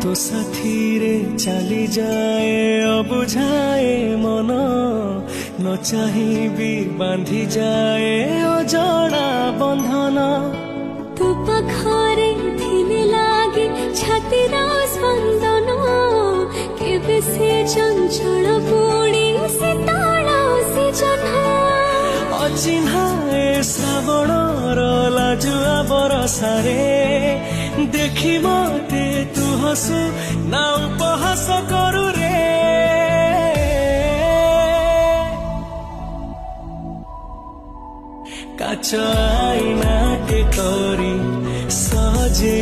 तो साथी रे चली जाए अबुझाए मन न चाही भी बांधी जाए अजड़ा बंधन तू पाखरे थिले लागे छातीर स्पंदन केबे से चंचल पुणी से ताड़ा से जन्हा अचिन्हाए श्रावणर लाजुआ बरसारे देखी मते तू हसु ना उपहास करू रे काच आईना टे करी सजे